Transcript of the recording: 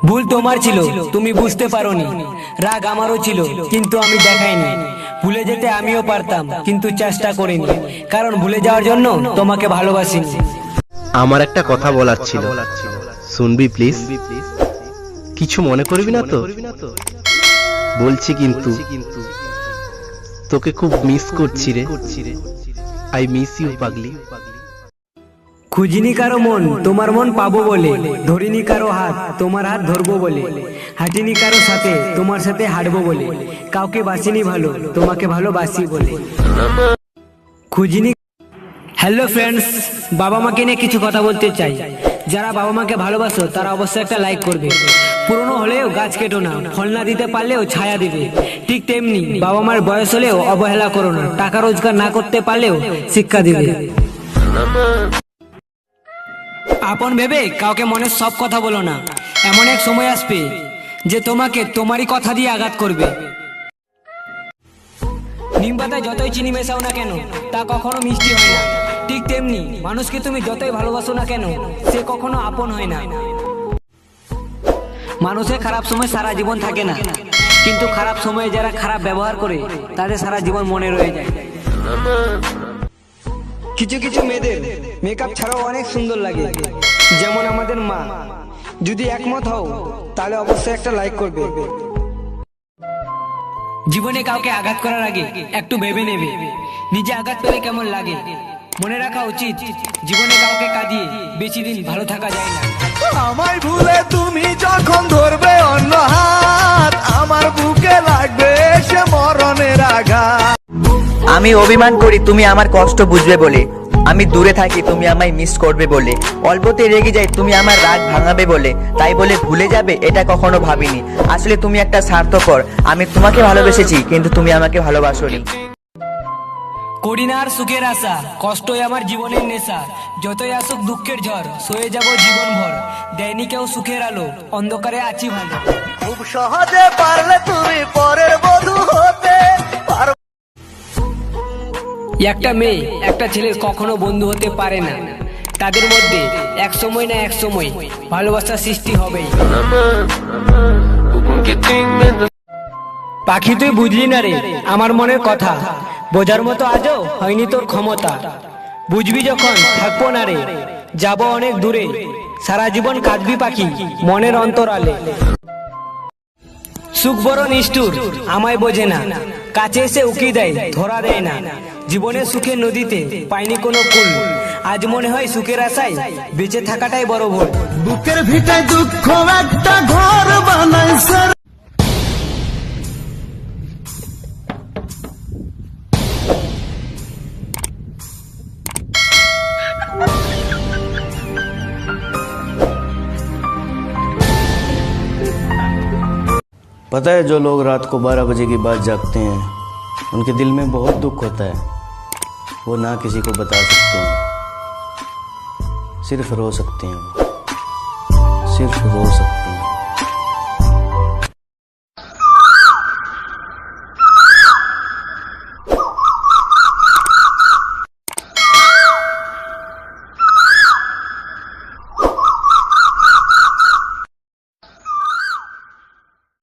ভুল তোমার ছিল, তুমি বুঝতে পারোনি। রাগ আমারও ছিল, কিন্তু আমি দেখাইনি। ভুলে যেতে আমিও পারতাম, কিন্তু চেষ্টা করিনি, কারণ ভুলে যাওয়ার জন্য তোমাকে ভালোবাসিনি। আমার একটা কথা বলার ছিল, শুনবি প্লিজ? কিছু মনে করবি না তো? বলছি কিন্তু তোকে খুব মিস করছি রে। আই মিস ইউ পাগলি। খুঁজিনি কারো মন, তোমার মন পাবো বলে। ধরিনি কারো হাত, তোমার হাত ধরবো বলে। হাঁটিনি কারো সাথে, তোমার সাথে হাঁটবো বলে। কাউকে বাসিনি ভালো, তোমাকে ভালোবাসি বলে। খুঁজিনি। হ্যালো ফ্রেন্ডস, বাবা মাকে নিয়ে কিছু কথা বলতে চাই। যারা বাবা মাকে ভালোবাসো তারা অবশ্যই একটা লাইক করবে। পুরনো হলেও গাছ কেটো না, ফল না দিতে পারলেও ছায়া দিবে। ঠিক তেমনি বাবা মার বয়স হলেও অবহেলা করো না, টাকা রোজগার না করতে পারলেও শিক্ষা দিবে। আপন ভেবে কাউকে মনের সব কথা বলো না। এমন এক সময় আসবে যে তোমাকে তোমারই কথা দিয়ে আঘাত করবে। নিম পাতায় যতই চিনি মেশাও না কেন, তা কখনো মিষ্টি হয় না। ঠিক তেমনি মানুষকে তুমি যতই ভালোবাসো না কেন, সে কখনো আপন হয় না। মানুষের খারাপ সময় সারা জীবন থাকে না, কিন্তু খারাপ সময়ে যারা খারাপ ব্যবহার করে তাদের সারা জীবন মনে রয়ে যায়। কিছু কিছু মেয়েদের মেকআপ ছাড়াও অনেক সুন্দর লাগে, যেমন আমাদের মা। যদি একমত হও তাহলে অবশ্যই একটা লাইক করবে। জীবনে কাউকে আঘাত করার আগে একটু ভেবে নেবে, নিজে আঘাত পেলে কেমন লাগে। মনে রাখা উচিত, জীবনে কাউকে কাঁদিয়ে বেশি দিন ভালো থাকা যায় না। আমায় ভুলে তুমি যখন ধরবে অন্য হাত, আমার বুকে লাগবে সে মরণের আঘাত। আমি অভিমান করি তুমি আমার কষ্ট বুঝবে বলে, আমি দূরে থাকি তুমি আমায় মিস করবে বলে, অল্পতে রেগে যাই তুমি আমার রাগ ভাঙাবে বলে, তাই বলে ভুলে যাবে এটা কখনো ভাবিনি। আসলে তুমি একটা স্বার্থপর, আমি তোমাকে ভালোবেসেছি কিন্তু তুমি আমাকে ভালোবাসোনি। করি না আর সুখের আশা, কষ্টই আমার জীবনের নেশা। যতই আসুক দুঃখের ঝড়, সয়ে যাব জীবন ভর। দেয়নি কেউ সুখের আলো, অন্ধকারে আছি ভালো। খুব সহজে পারলে তুমি পরের বধূ হতে পারো। একটা মেয়ে একটা ছেলের কখনো বন্ধু হতে পারে না। তাদের মধ্যে এক সময় না এক সময় ভালোবাসার সৃষ্টি হবেই। পাখি তুই বুঝলি না রে আমার মনের কথা, বোঝার মতো আজও হয়নি তোর ক্ষমতা। বুঝবি যখন থাকবো না রে, যাবো অনেক দূরে। সারা জীবন কাঁদবি পাখি মনের অন্তরালে। সুখ বড় নিষ্ঠুর, আমায় বোঝে না। কাছে এসে উকি দেয়, ধরা দেয় না। জীবনের সুখের নদীতে পাইনি কোনো কুল। আজ মনে হয় সুখের আশায় বেঁচে থাকাটাই বড় ভুল। বুকের ভিটায় দুঃখ একটা ঘর বানাইছে। पता है जो लोग रात को 12 बजे के बाद जागते हैं उनके दिल में बहुत दुख होता है, वो ना किसी को बता सकते हैं, सिर्फ रो सकते हैं, वो सिर्फ रो सकते हैं।